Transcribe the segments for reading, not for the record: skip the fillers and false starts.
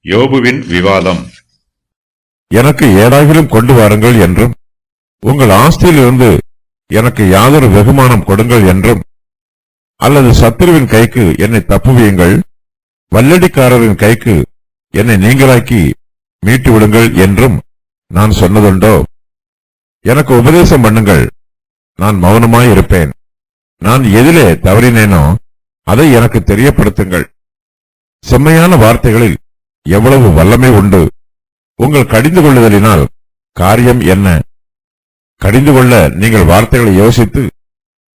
யோபுவின் விவாதம். எனக்கு ஏதாகிலும் கொண்டு வாருங்கள் என்றும், உங்கள் ஆஸ்தியிலிருந்து எனக்கு யாதொரு வெகுமானம் கொடுங்கள் என்றும், அல்லது சத்துருவின் கைக்கு என்னை தப்புவியுங்கள், வல்லடிக்காரரின் கைக்கு என்னை நீங்களாக்கி மீட்டு விடுங்கள் என்றும் நான் சொன்னதுண்டோ? எனக்கு உபதேசம் பண்ணுங்கள், நான் மௌனமாயிருப்பேன். நான் எதிலே தவறினேனோ அதை எனக்கு தெரியப்படுத்துங்கள். செம்மையான வார்த்தைகளில் எவ்வளவு வல்லமை உண்டு! உங்கள் கடிந்து கொள்ளுதலினால் காரியம் என்ன? கடிந்து கொள்ள நீங்கள் வார்த்தைகளை யோசித்து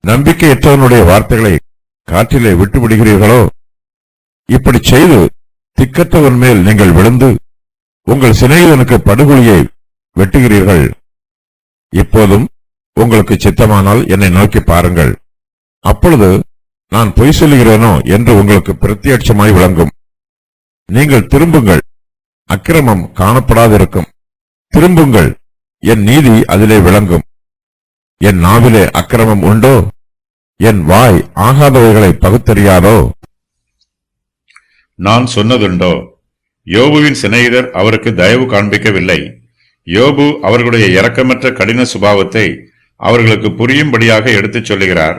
நம்பிக்கையற்றவனுடைய வார்த்தைகளை காற்றிலே விட்டுவிடுகிறீர்களோ? இப்படி செய்து திக்கற்றவன் மேல் நீங்கள் விழுந்து உங்கள் சிநேகிதனுக்கு படுகொலியை வெட்டுகிறீர்கள். இப்போதும் உங்களுக்கு சித்தமானால் என்னை நோக்கி பாருங்கள். அப்பொழுது நான் பொய் சொல்லுகிறேனோ என்று உங்களுக்கு பிரத்யட்சமாய் விளங்கும். நீங்கள் திரும்புங்கள், அக்கிரமம் காணப்படாதிருக்கும். திரும்புங்கள், என் நீதி அதிலே விளங்கும். என் நாவிலே அக்கிரமம் உண்டோ? என் வாய் ஆகாதவைகளை பகுத்தறியாதோ? நான் சொன்னதுண்டோ? யோபுவின் சிநேகிதர் அவருக்கு தயவு காண்பிக்கவில்லை. யோபு அவர்களுடைய இரக்கமற்ற கடின சுபாவத்தை அவர்களுக்கு புரியும்படியாக எடுத்துச் சொல்லுகிறார்.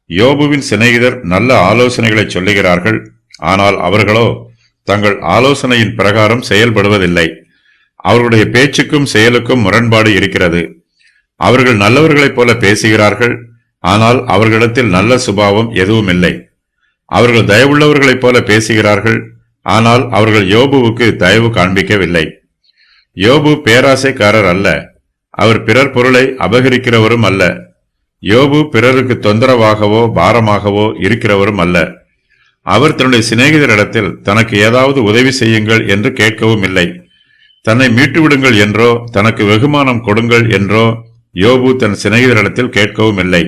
யோபுவின் சிநேகிதர் நல்ல ஆலோசனைகளை சொல்லுகிறார்கள். ஆனால் அவர்களோ தங்கள் ஆலோசனையின் பிரகாரம் செயல்படுவதில்லை. அவர்களுடைய பேச்சுக்கும் செயலுக்கும் முரண்பாடு இருக்கிறது. அவர்கள் நல்லவர்களைப் போல பேசுகிறார்கள், ஆனால் அவர்களிடத்தில் நல்ல சுபாவம் எதுவும் இல்லை. அவர்கள் தயவுள்ளவர்களைப் போல பேசுகிறார்கள், ஆனால் அவர்கள் யோபுவுக்கு தயவு காண்பிக்கவில்லை. யோபு பேராசைக்காரர் அல்ல, அவர் பிறர் பொருளை அபகரிக்கிறவரும் அல்ல. யோபு பிறருக்கு தொந்தரவாகவோ பாரமாகவோ இருக்கிறவரும் அல்ல. அவர் தன்னுடைய சிநேகிதரிடத்தில் தனக்கு ஏதாவது உதவி செய்யுங்கள் என்று கேட்கவும் இல்லை. தன்னை மீட்டுவிடுங்கள் என்றோ தனக்கு வெகுமானம் கொடுங்கள் என்றோ யோபு தன் சிநேகிதரிடத்தில் கேட்கவும் இல்லை.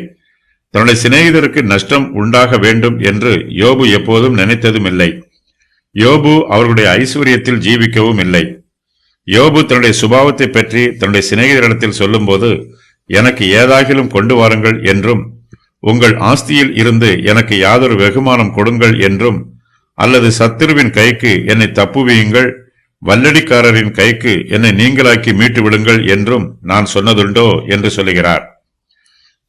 தன்னுடைய சிநேகிதருக்கு நஷ்டம் உண்டாக வேண்டும் என்று யோபு எப்போதும் நினைத்ததும் இல்லை. யோபு அவர்களுடைய ஐஸ்வர்யத்தில் ஜீவிக்கவும் இல்லை. யோபு தன்னுடைய சுபாவத்தை பற்றி தன்னுடைய சிநேகிதரிடத்தில் சொல்லும் போது, எனக்கு ஏதாகிலும் கொண்டு வாருங்கள் என்றும், உங்கள் ஆஸ்தியில் இருந்து எனக்கு யாதொரு வெகுமானம் கொடுங்கள் என்றும், அல்லது சத்துருவின் கைக்கு என்னை தப்புவியுங்கள், வல்லடிக்காரரின் கைக்கு என்னை நீங்களாக்கி மீட்டு விடுங்கள் என்றும் நான் சொன்னதுண்டோ என்று சொல்லுகிறார்.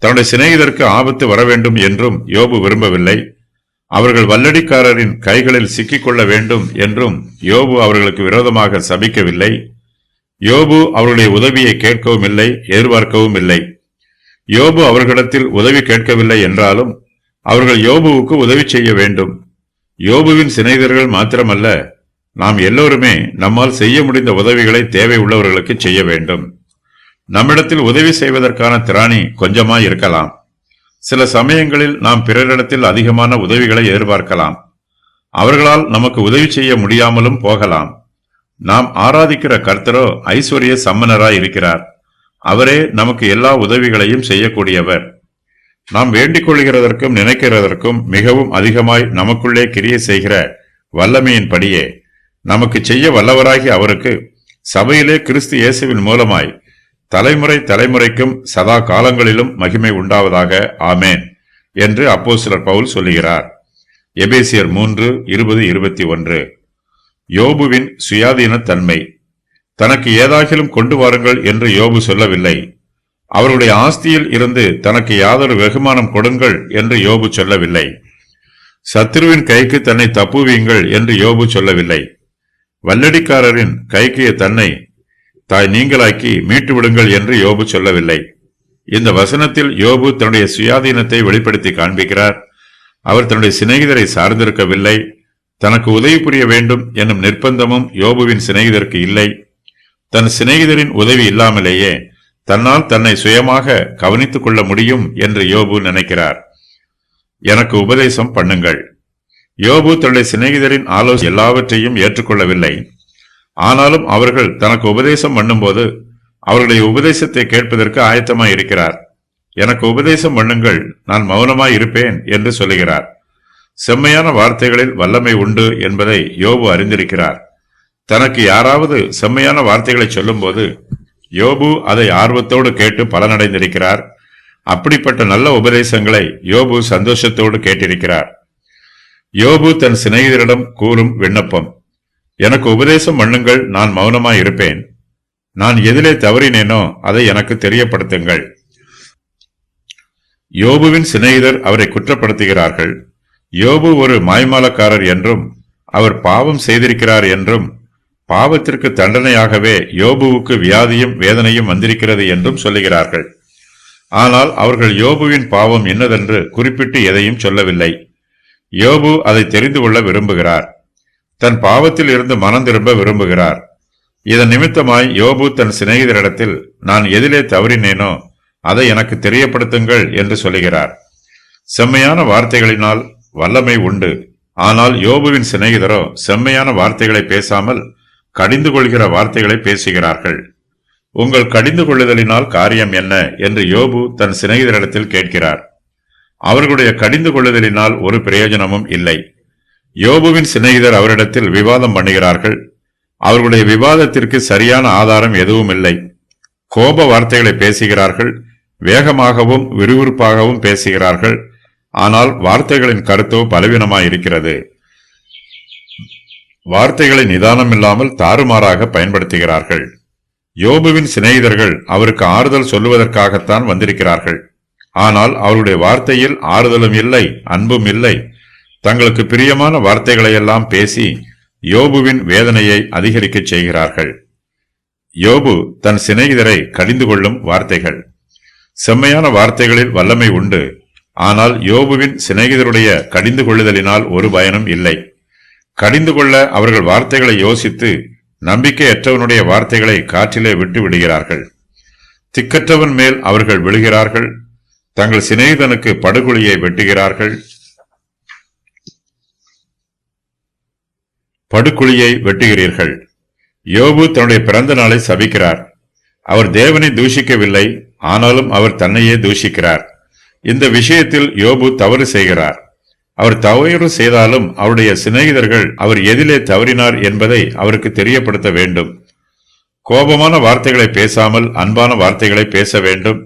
தன்னுடைய சிநேகிதருக்கு ஆபத்து வர வேண்டும் என்றும் யோபு விரும்பவில்லை. அவர்கள் வல்லடிக்காரரின் கைகளில் சிக்கிக்கொள்ள வேண்டும் என்றும் யோபு அவர்களுக்கு விரோதமாக சபிக்கவில்லை. யோபு அவர்களுடைய உதவியை கேட்கவும் இல்லை, எதிர்பார்க்கவும் இல்லை. யோபு அவர்களிடத்தில் உதவி கேட்கவில்லை என்றாலும் அவர்கள் யோபுவுக்கு உதவி செய்ய வேண்டும். யோபுவின் சிநேகிதர்கள் மாத்திரமல்ல, நாம் எல்லோருமே நம்மால் செய்ய முடிந்த உதவிகளை தேவை உள்ளவர்களுக்கு செய்ய வேண்டும். நம்மிடத்தில் உதவி செய்வதற்கான திராணி கொஞ்சமாய் இருக்கலாம். சில சமயங்களில் நாம் பிறரிடத்தில் அதிகமான உதவிகளை எதிர்பார்க்கலாம். அவர்களால் நமக்கு உதவி செய்ய முடியாமலும் போகலாம். நாம் ஆராதிக்கிற கர்த்தரோ ஐஸ்வர்ய சம்மனராய் இருக்கிறார். அவரே நமக்கு எல்லா உதவிகளையும் செய்யக்கூடியவர். நாம் வேண்டிக் கொள்கிறதற்கும் நினைக்கிறதற்கும் மிகவும் அதிகமாய் நமக்குள்ளே கிரியை செய்கிற வல்லமையின் படியே நமக்கு செய்ய வல்லவராகி அவருக்கு சபையிலே கிறிஸ்து இயேசுவின் மூலமாய் தலைமுறை தலைமுறைக்கும் சதா காலங்களிலும் மகிமை உண்டாவதாக, ஆமேன் என்று அப்போஸ்தலர் பவுல் சொல்லுகிறார். எபேசியர் 3:20-21. யோபுவின் சுயாதீன தன்மை. தனக்கு ஏதாகிலும் கொண்டு வாருங்கள் என்று யோபு சொல்லவில்லை. அவருடைய ஆஸ்தியில் இருந்து தனக்கு யாதொரு வெகுமானம் கொடுங்கள் என்று யோபு சொல்லவில்லை. சத்துருவின் கைக்கு தன்னை தப்புவீங்கள் என்று யோபு சொல்லவில்லை. வல்லடிக்காரரின் கைக்கு தன்னை தாய் நீங்களாக்கி மீட்டு விடுங்கள் என்று யோபு சொல்லவில்லை. இந்த வசனத்தில் யோபு தன்னுடைய சுயாதீனத்தை வெளிப்படுத்தி காண்பிக்கிறார். அவர் தன்னுடைய சிநேகிதரை சார்ந்திருக்கவில்லை. தனக்கு உதவி புரிய வேண்டும் என்னும் நிர்பந்தமும் யோபுவின் சிநேகிதருக்கு இல்லை. தன் சிநேகிதரின் உதவி இல்லாமலேயே தன்னால் தன்னை சுயமாக கவனித்துக் கொள்ள முடியும் என்று யோபு நினைக்கிறார். எனக்கு உபதேசம் பண்ணுங்கள். யோபு தன்னுடைய சிநேகிதரின் ஆலோசனை எல்லாவற்றையும் ஏற்றுக்கொள்ளவில்லை. ஆனாலும் அவர்கள் தனக்கு உபதேசம் பண்ணும்போது அவர்களுடைய உபதேசத்தை கேட்பதற்கு ஆயத்தமாய் இருக்கிறார். எனக்கு உபதேசம் பண்ணுங்கள், நான் மௌனமாய் இருப்பேன் என்று சொல்லுகிறார். செம்மையான வார்த்தைகளில் வல்லமை உண்டு என்பதை யோபு அறிந்திருக்கிறார். தனக்கு யாராவது செம்மையான வார்த்தைகளை சொல்லும் போது யோபு அதை ஆர்வத்தோடு கேட்டு பலனடைந்திருக்கிறார். அப்படிப்பட்ட நல்ல உபதேசங்களை யோபு சந்தோஷத்தோடு கேட்டிருக்கிறார். யோபு தன் சிநேகிதரிடம் கூறும் விண்ணப்பம். எனக்கு உபதேசம் பண்ணுங்கள், நான் மௌனமாய் இருப்பேன். நான் எதிலே தவறினேனோ அதை எனக்கு தெரியப்படுத்துங்கள். யோபுவின் சிநேகிதர் அவரை குற்றப்படுத்துகிறார்கள். யோபு ஒரு மாய்மாலக்காரர் என்றும் அவர் பாவம் செய்திருக்கிறார் என்றும் பாவத்திற்கு தண்டனையாகவே யோபுவுக்கு வியாதியும் வேதனையும் வந்திருக்கிறது என்றும் சொல்லுகிறார்கள். ஆனால் அவர்கள் யோபுவின் பாவம் என்னதென்று குறிப்பிட்டு எதையும் சொல்லவில்லை. யோபு அதை தெரிந்து கொள்ள விரும்புகிறார். தன் பாவத்தில் இருந்து மனம் திரும்ப விரும்புகிறார். இதன் நிமித்தமாய் யோபு தன் சிநேகிதரிடத்தில் நான் எதிலே தவறினேனோ அதை எனக்கு தெரியப்படுத்துங்கள் என்று சொல்லுகிறார். செம்மையான வார்த்தைகளினால் வல்லமை உண்டு. ஆனால் யோபுவின் சிநேகிதரோ செம்மையான வார்த்தைகளை பேசாமல் கடிந்து கொள்கிற வார்த்தைகளை பேசுகிறார்கள். உங்கள் கடிந்து கொள்ளுதலினால் காரியம் என்ன என்று யோபு தன் சிநேகிதரிடத்தில் கேட்கிறார். அவர்களுடைய கடிந்து கொள்ளுதலினால் ஒரு பிரயோஜனமும் இல்லை. யோபுவின் சிநேகிதர் அவரிடத்தில் விவாதம் பண்ணுகிறார்கள். அவர்களுடைய விவாதத்திற்கு சரியான ஆதாரம் எதுவும் இல்லை. கோப வார்த்தைகளை பேசுகிறார்கள். வேகமாகவும் விறுவிறுப்பாகவும் பேசுகிறார்கள். ஆனால் வார்த்தைகளின் கருத்தோ பலவீனமாயிருக்கிறது. வார்த்தைகளை நிதானமில்லாமல் தாறுமாறாக பயன்படுத்துகிறார்கள். யோபுவின் சிநேகிதர்கள் அவருக்கு ஆறுதல் சொல்லுவதற்காகத்தான் வந்திருக்கிறார்கள். ஆனால் அவருடைய வார்த்தையில் ஆறுதலும் இல்லை, அன்பும் இல்லை. தங்களுக்கு பிரியமான வார்த்தைகளையெல்லாம் பேசி யோபுவின் வேதனையை அதிகரிக்கச் செய்கிறார்கள். யோபு தன் சிநேகிதரை கடிந்து கொள்ளும் வார்த்தைகள். செம்மையான வார்த்தைகளில் வல்லமை உண்டு. ஆனால் யோபுவின் சிநேகிதருடைய கடிந்து கொள்ளுதலினால் ஒரு பயனும் இல்லை. கடிந்து கொள்ள அவர்கள் வார்த்தைகளை யோசித்து நம்பிக்கையற்றவனுடைய வார்த்தைகளை காற்றிலே விட்டு விடுகிறார்கள். திக்கற்றவன் மேல் அவர்கள் விழுகிறார்கள். தங்கள் சிநேகிதனுக்கு படுகொலியை வெட்டுகிறார்கள். படுகுழியை வெட்டுகிறீர்கள். யோபு தன்னுடைய பிறந்த நாளை சபிக்கிறார். அவர் தேவனை தூஷிக்கவில்லை, ஆனாலும் அவர் தன்னையே தூஷிக்கிறார். இந்த விஷயத்தில் யோபு தவறு செய்கிறார். அவர் தவறு செய்தாலும் அவருடைய சிநேகிதர்கள் அவர் எதிலே தவறினார் என்பதை அவருக்கு தெரியப்படுத்த வேண்டும். கோபமான வார்த்தைகளை பேசாமல் அன்பான வார்த்தைகளை பேச வேண்டும்.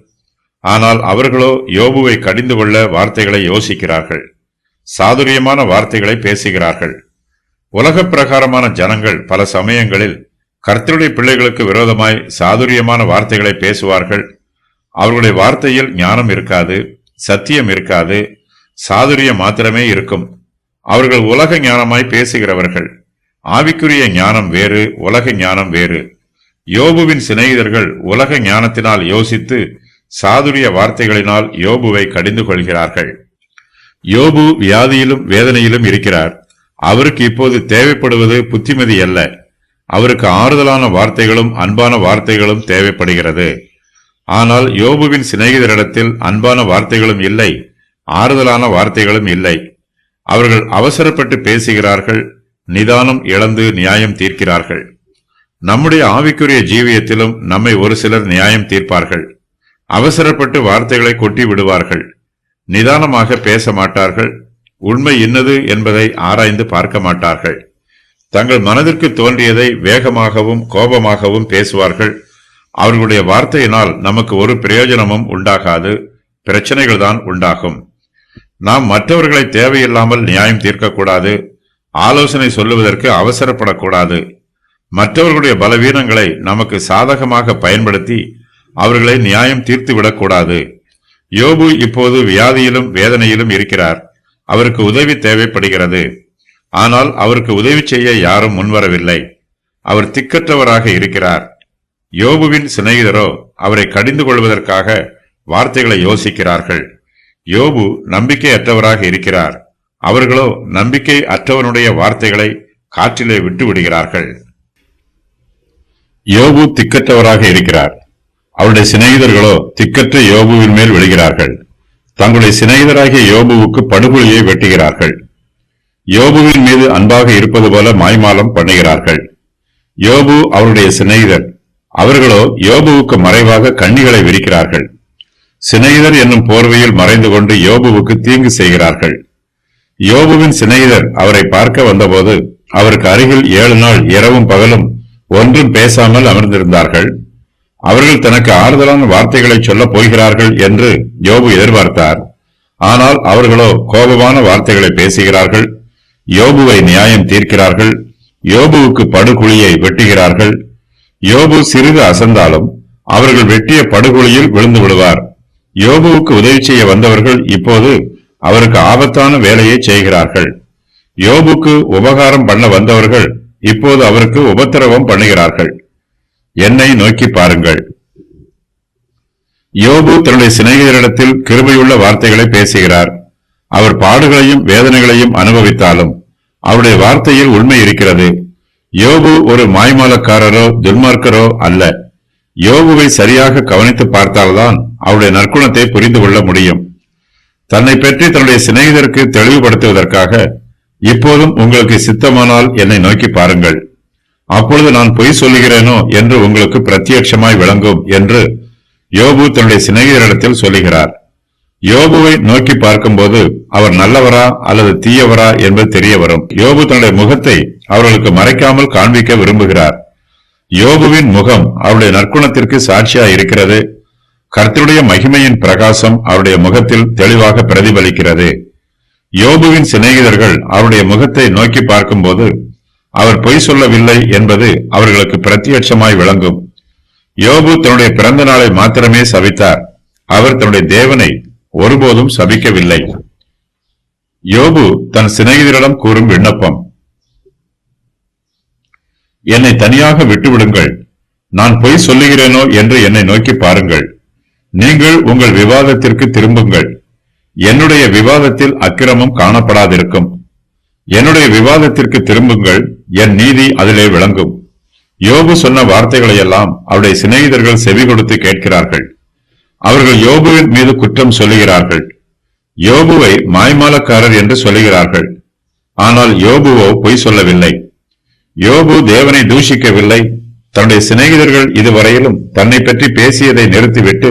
ஆனால் அவர்களோ யோபுவை கடிந்து கொள்ள வார்த்தைகளை யோசிக்கிறார்கள். சாதுரியமான வார்த்தைகளை பேசுகிறார்கள். உலக பிரகாரமான ஜனங்கள் பல சமயங்களில் கர்த்தருடைய பிள்ளைகளுக்கு விரோதமாய் சாதுரியமான வார்த்தைகளை பேசுவார்கள். அவர்களுடைய வார்த்தையில் ஞானம் இருக்காது, சத்தியம் இருக்காது, சாதுரியம் மாத்திரமே இருக்கும். அவர்கள் உலக ஞானமாய் பேசுகிறவர்கள். ஆவிக்குரிய ஞானம் வேறு, உலக ஞானம் வேறு. யோபுவின் சிநேகிதர்கள் உலக ஞானத்தினால் யோசித்து சாதுரிய வார்த்தைகளினால் யோபுவை கடிந்து கொள்கிறார்கள். யோபு வியாதியிலும் வேதனையிலும் இருக்கிறார். அவருக்கு இப்போது தேவைப்படுவது புத்திமதி அல்ல. அவருக்கு ஆறுதலான வார்த்தைகளும் அன்பான வார்த்தைகளும் தேவைப்படுகிறது. ஆனால் யோபுவின் சிநேகிதரிடத்தில் அன்பான வார்த்தைகளும் இல்லை, ஆறுதலான வார்த்தைகளும் இல்லை. அவர்கள் அவசரப்பட்டு பேசுகிறார்கள். நிதானம் இழந்து நியாயம் தீர்க்கிறார்கள். நம்முடைய ஆவிக்குரிய ஜீவியத்திலும் நம்மை ஒரு சிலர் நியாயம் தீர்ப்பார்கள். அவசரப்பட்டு வார்த்தைகளை கொட்டி விடுவார்கள். நிதானமாக பேச மாட்டார்கள். உண்மை இன்னது என்பதை ஆராய்ந்து பார்க்க மாட்டார்கள். தங்கள் மனதிற்கு தோன்றியதை வேகமாகவும் கோபமாகவும் பேசுவார்கள். அவர்களுடைய வார்த்தையினால் நமக்கு ஒரு பிரயோஜனமும் உண்டாகாது, பிரச்சனைகள் தான் உண்டாகும். நாம் மற்றவர்களை தேவையில்லாமல் நியாயம் தீர்க்கக்கூடாது. ஆலோசனை சொல்லுவதற்கு அவசரப்படக்கூடாது. மற்றவர்களுடைய பலவீனங்களை நமக்கு சாதகமாக பயன்படுத்தி அவர்களை நியாயம் தீர்த்து விடக்கூடாது. யோபு இப்போது வியாதியிலும் வேதனையிலும் இருக்கிறார். அவருக்கு உதவி தேவைப்படுகிறது. ஆனால் அவருக்கு உதவி செய்ய யாரும் முன்வரவில்லை. அவர் திக்கற்றவராக இருக்கிறார். யோபுவின் சிநேகிதரோ அவரை கடிந்து கொள்வதற்காக வார்த்தைகளை யோசிக்கிறார்கள். யோபு நம்பிக்கையற்றவராக இருக்கிறார். அவர்களோ நம்பிக்கை அற்றவனுடைய வார்த்தைகளை காற்றிலே விட்டு விடுகிறார்கள். யோபு திக்கற்றவராக இருக்கிறார். அவருடைய சிநேகிதர்களோ திக்கற்ற யோபுவின் மேல் விழுகிறார்கள். தங்களுடைய சிநேகிதராகிய யோபுவுக்கு படுகொலியை வெட்டுகிறார்கள். யோபுவின் மீது அன்பாக இருப்பது போல மாய்மாலம் பண்ணுகிறார்கள். யோபு அவருடைய சிநேகிதர். அவர்களோ யோபுவுக்கு மறைவாக கண்ணிகளை விரிக்கிறார்கள். சிநேகிதர் என்னும் போர்வையில் மறைந்து கொண்டு யோபுவுக்கு தீங்கு செய்கிறார்கள். யோபுவின் சிநேகிதர் அவரை பார்க்க வந்தபோது அவருக்கு அருகில் 7 நாள் இரவும் பகலும் ஒன்றும் பேசாமல் அமர்ந்திருந்தார்கள். அவர்கள் தனக்கு ஆறுதலான வார்த்தைகளை சொல்லப் போகிறார்கள் என்று யோபு எதிர்பார்த்தார். ஆனால் அவர்களோ கோபமான வார்த்தைகளை பேசுகிறார்கள். யோபுவை நியாயம் தீர்க்கிறார்கள். யோபுவுக்கு படுகுழியை வெட்டுகிறார்கள். யோபு சிறிது அசந்தாலும் அவர்கள் வெட்டிய படுகுழியில் விழுந்து விடுவார். யோபுவுக்கு உதவி செய்ய வந்தவர்கள் இப்போது அவருக்கு ஆபத்தான வேலையை செய்கிறார்கள். யோபுக்கு உபகாரம் பண்ண வந்தவர்கள் இப்போது அவருக்கு உபத்திரவம் பண்ணுகிறார்கள். என்னை நோக்கி பாருங்கள். யோபு தன்னுடைய சிநேகிதரிடத்தில் கிருபையுள்ள வார்த்தைகளை பேசுகிறார். அவர் பாடுகளையும் வேதனைகளையும் அனுபவித்தாலும் அவருடைய வார்த்தையில் உண்மை இருக்கிறது. யோபு ஒரு மாய்மாலக்காரரோ துன்மார்க்கரோ அல்ல. யோபுவை சரியாக கவனித்து பார்த்தால்தான் அவருடைய நற்குணத்தை புரிந்து கொள்ள முடியும். தன்னை பற்றி தன்னுடைய சிநேகிதருக்கு தெளிவுபடுத்துவதற்காக, இப்போதும் உங்களுக்கு சித்தமானால் என்னை நோக்கி பாருங்கள், அப்பொழுது நான் பொய் சொல்லுகிறேனோ என்று உங்களுக்கு பிரத்யட்சமாய் விளங்கும் என்று யோபு தன்னுடைய சிநேகிதரிடத்தில் சொல்லுகிறார். யோபுவை நோக்கி பார்க்கும்போது அவர் நல்லவரா அல்லது தீயவரா என்பது தெரிய வரும். யோபு தன்னுடைய முகத்தை அவர்களுக்கு மறைக்காமல் காண்பிக்க விரும்புகிறார். யோபுவின் முகம் அவருடைய நற்குணத்திற்கு சாட்சியா இருக்கிறது. கர்த்தருடைய மகிமையின் பிரகாசம் அவருடைய முகத்தில் தெளிவாக பிரதிபலிக்கிறது. யோபுவின் சிநேகிதர்கள் அவருடைய முகத்தை நோக்கி பார்க்கும்போது அவர் பொய் சொல்லவில்லை என்பது அவர்களுக்கு பிரத்யட்சமாய் விளங்கும். யோபு தன்னுடைய பிறந்த நாளை மாத்திரமே சபித்தார். அவர் தன்னுடைய தேவனை ஒருபோதும் சபிக்கவில்லை. யோபு தன் சிநேகிதரிடம் கூறும் விண்ணப்பம்: என்னை தனியாக விட்டுவிடுங்கள். நான் பொய் சொல்லுகிறேனோ என்று என்னை நோக்கி பாருங்கள். நீங்கள் உங்கள் விவாதத்திற்கு திரும்புங்கள். என்னுடைய விவாதத்தில் அக்கிரமம் காணப்படாதிருக்கும். என்னுடைய விவாதத்திற்கு திரும்புங்கள், என் நீதி அதிலே விளங்கும். யோபு சொன்ன வார்த்தைகளையெல்லாம் அவருடைய சிநேகிதர்கள் செவி கொடுத்து கேட்கிறார்கள். அவர்கள் யோபுவின் மீது குற்றம் சொல்லுகிறார்கள். யோபுவை மாய்மாலக்காரர் என்று சொல்லுகிறார்கள். ஆனால் யோபுவோ பொய் சொல்லவில்லை. யோபு தேவனை தூஷிக்கவில்லை. தன்னுடைய சிநேகிதர்கள் இதுவரையிலும் தன்னை பற்றி பேசியதை நிறுத்திவிட்டு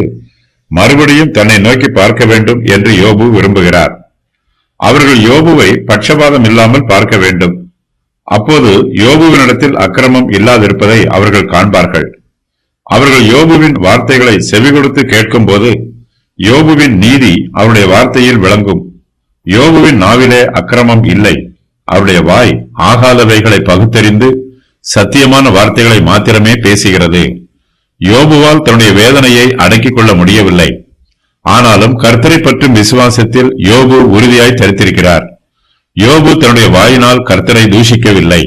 மறுபடியும் தன்னை நோக்கி பார்க்க வேண்டும் என்று யோபு விரும்புகிறார். அவர்கள் யோபுவை பட்சபாதம் இல்லாமல் பார்க்க வேண்டும். அப்போது யோபுவினிடத்தில் அக்கிரமம் இல்லாதிருப்பதை அவர்கள் காண்பார்கள். அவர்கள் யோபுவின் வார்த்தைகளை செவி கொடுத்து கேட்கும் போது யோபுவின் நீதி அவருடைய வார்த்தையில் விளங்கும். யோபுவின் நாவிலே அக்கிரமம் இல்லை. அவருடைய வாய் ஆகாதவைகளை பகுத்தறிந்து சத்தியமான வார்த்தைகளை மாத்திரமே பேசுகிறது. யோபுவால் தன்னுடைய வேதனையை அடக்கிக் கொள்ள முடியவில்லை. ஆனாலும் கர்த்தரை பற்றும் விசுவாசத்தில் யோபு உறுதியாய் தரித்திருக்கிறார். யோபு தன்னுடைய வாயினால் கர்த்தரை தூஷிக்கவில்லை.